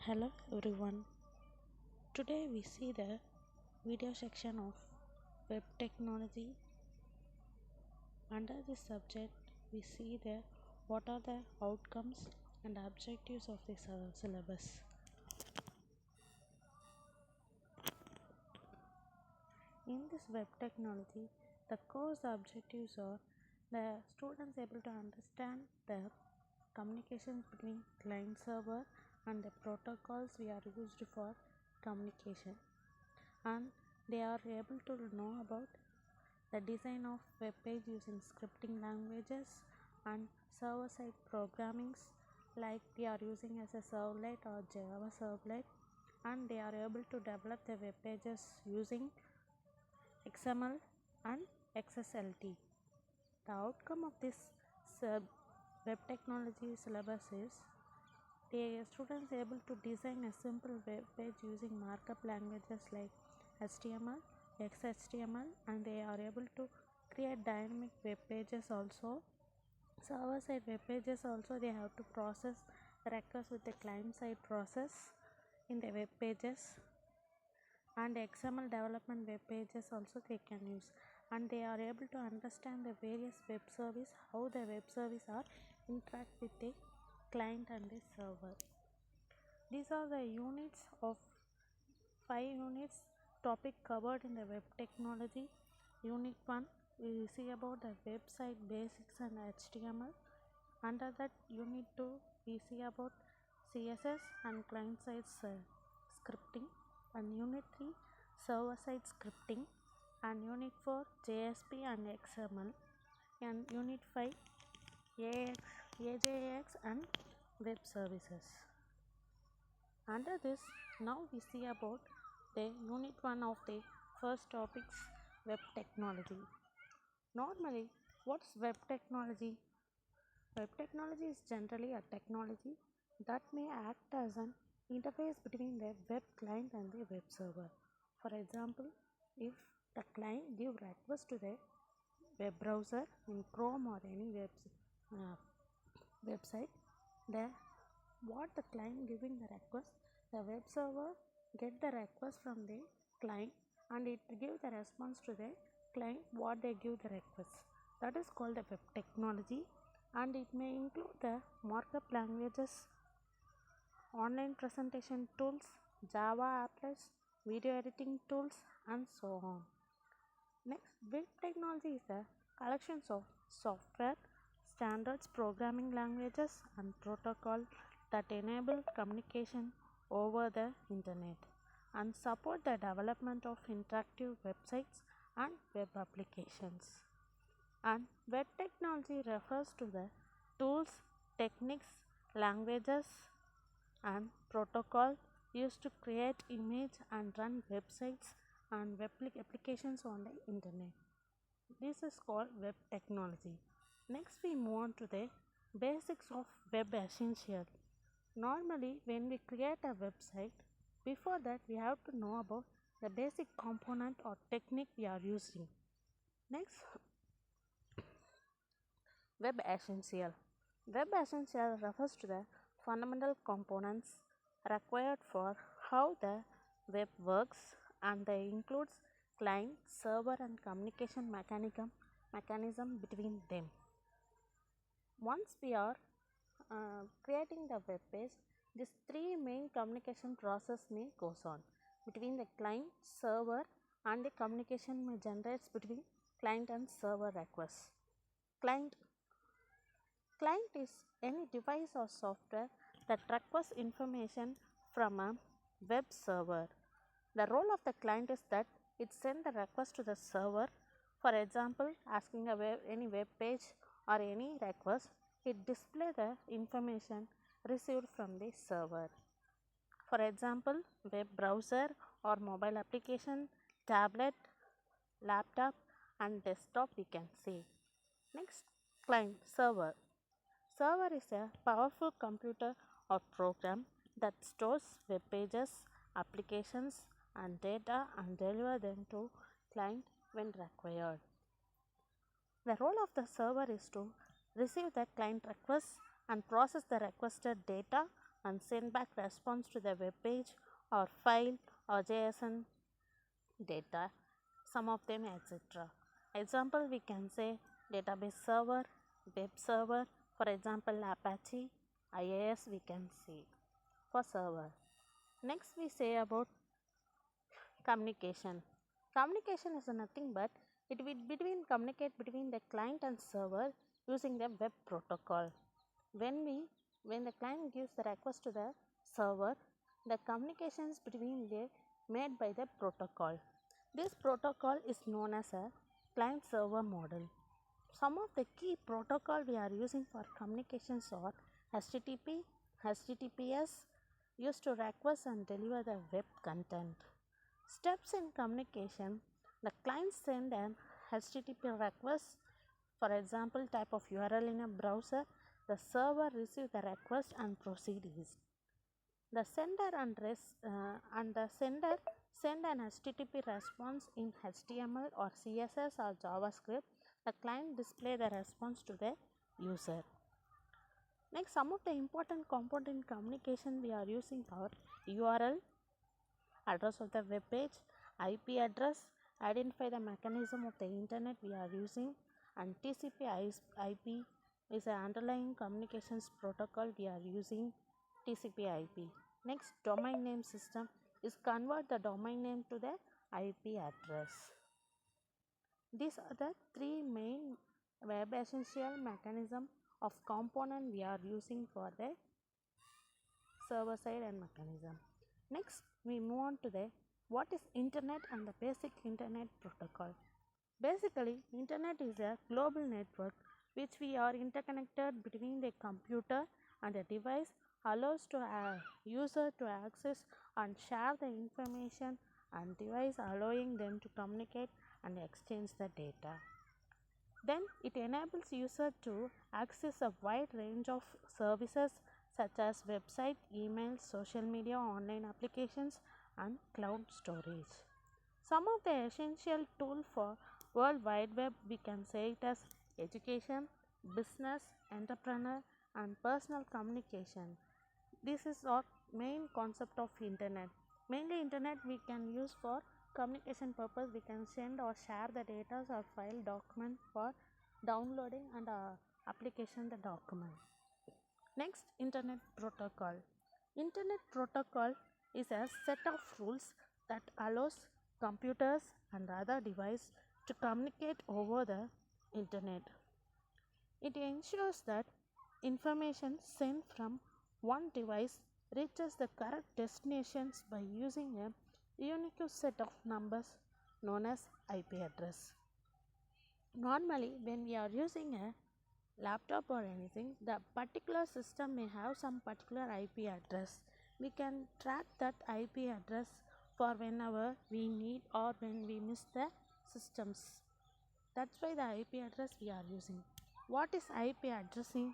Hello everyone. Today we see the video section of web technology. Under this subject we see the what are the outcomes and objectives of this syllabus. In this web technology, the course objectives are the students able to understand the communications between client server and the protocols we are used for communication, and they are able to know about the design of web page using scripting languages and server-side programmings like we are using as a servlet or Java servlet, and they are able to develop the web pages using XML and XSLT. The outcome of this web technology syllabus is the students able to design a simple web page using markup languages like HTML, XHTML, and they are able to create dynamic web pages also. Server side web pages also they have to process requests with the client side process in the web pages, and XML development web pages also they can use, and they are able to understand the various web service, how the web service are interact with the client and the server. These are the units of 5 units topic covered in the web technology. Unit 1 we see about the website basics and HTML. Under that unit 2 we see about CSS and client side scripting, and unit 3 server side scripting, and unit 4 JSP and XML, and unit 5 AJAX and web services. Under this, now we see about the unit 1 of the first topics, web technology. Normally, what's web technology? Web technology is generally a technology that may act as an interface between the web client and the web server. For example, if the client give request to the web browser in Chrome or any website, the what the client giving the request, the web server get the request from the client and it give the response to the client what they give the request. That is called the web technology, and it may include the markup languages, online presentation tools, Java applets, video editing tools, and so on. Next, web technology is the collections of software, standards, programming languages, and protocol that enable communication over the internet and support the development of interactive websites and web applications. And web technology refers to the tools, techniques, languages, and protocol used to create, image, and run websites and web applications on the internet. This is called web technology. Next, we move on to the basics of web essential. Normally, when we create a website, before that we have to know about the basic component or technique we are using. Next, web essential. Web essential refers to the fundamental components required for how the web works, and they includes client, server, and communication mechanism between them. Once we are creating the web page, these three main communication process may goes on between the client, server, and the communication may generates between client and server requests. Client is any device or software that requests information from a web server. The role of the client is that it sends the request to the server. For example, asking any web page or any request, it displays the information received from the server. For example, web browser or mobile application, tablet, laptop, and desktop we can see. Next, client server. Server is a powerful computer or program that stores web pages, applications, and data and deliver them to client when required. The role of the server is to receive the client request and process the requested data and send back response to the web page or file or JSON data, some of them, etc. Example, we can say database server, web server, for example Apache, IIS we can see for server. Next we say about communication. Communication is nothing but it will communicate between the client and server using the web protocol. When the client gives the request to the server, the communications between they made by the protocol. This protocol is known as a client server model. Some of the key protocol we are using for communications are HTTP, HTTPS, used to request and deliver the web content. Steps in communication: the client send an HTTP request, for example type of URL in a browser. The server receive the request and proceed is. The sender and the sender send an HTTP response in HTML or CSS or JavaScript. The client display the response to the user. Next, some of the important component in communication we are using are URL, address of the web page, IP address, identify the mechanism of the internet we are using, and TCP IP is an underlying communications protocol we are using, TCP IP. Next, domain name system is convert the domain name to the IP address. These are the three main web essential mechanism of component we are using for the server side and mechanism. Next, we move on to the what is internet and the basic internet protocol. Basically, internet is a global network which we are interconnected between the computer and the device, allows to user to access and share the information and device, allowing them to communicate and exchange the data. Then it enables user to access a wide range of services such as website, email, social media, online applications and cloud storage. Some of the essential tool for World Wide Web, we can say it as education, business, entrepreneur and personal communication. This is our main concept of internet. Mainly internet we can use for communication purpose. We can send or share the data or file document for downloading and application the document. Next, internet protocol. Internet protocol is a set of rules that allows computers and other devices to communicate over the internet. It ensures that information sent from one device reaches the correct destinations by using a unique set of numbers known as IP address. Normally, when we are using a laptop or anything, the particular system may have some particular IP address. We can track that IP address for whenever we need or when we miss the systems. That's why the IP address we are using. What is IP addressing?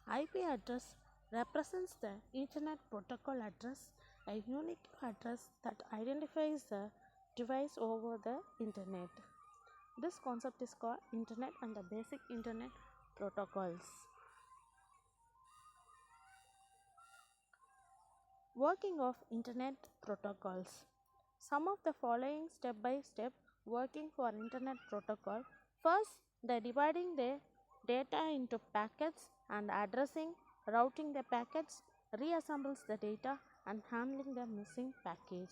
IP address represents the internet protocol address, a unique address that identifies the device over the internet. This concept is called internet and the basic internet protocols. Working of internet protocols. Some of the following step by step working for internet protocol. First, the dividing the data into packets and addressing, routing the packets, reassembles the data and handling the missing package.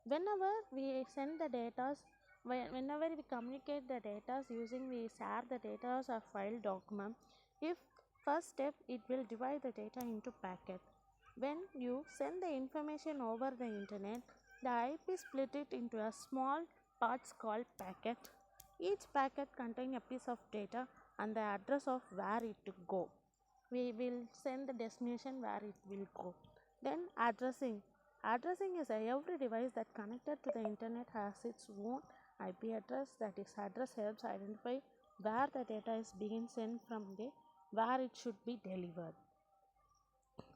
Whenever we send the data, whenever we communicate the data using we share the data or file document, if first step it will divide the data into packet. When you send the information over the internet, the IP split it into a small parts called packet. Each packet contains a piece of data and the address of where it to go. We will send the destination where it will go. Then addressing. Addressing is every device that connected to the internet has its own IP address. That is address helps identify where the data is being sent from the where it should be delivered.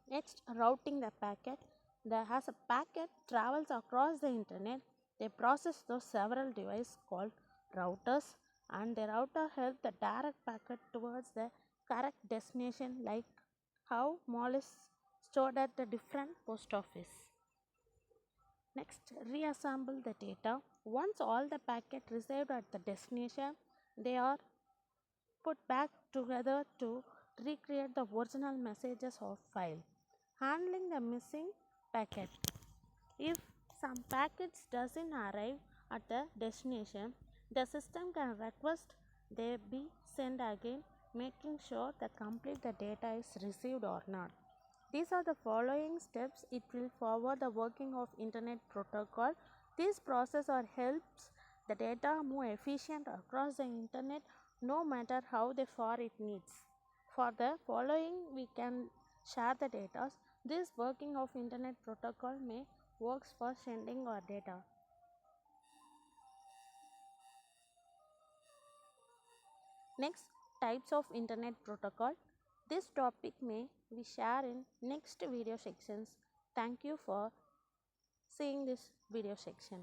Next, routing the packet. As a packet travels across the internet, they process those several devices called routers, and the router helps the direct packet towards the correct destination, like how Mollis stored at the different post office. Next, reassemble the data. Once all the packet received at the destination, they are put back together to recreate the original messages of file. Handling the missing packet. If some packets doesn't arrive at the destination, the system can request they be sent again, making sure the complete the data is received or not. These are the following steps it will forward the working of internet protocol. This process or helps the data move efficient across the internet no matter how far it needs. For the following we can share the data. This working of internet protocol may works for sending our data. Next, types of internet protocol. This topic may we share in next video sections. Thank you for seeing this video section.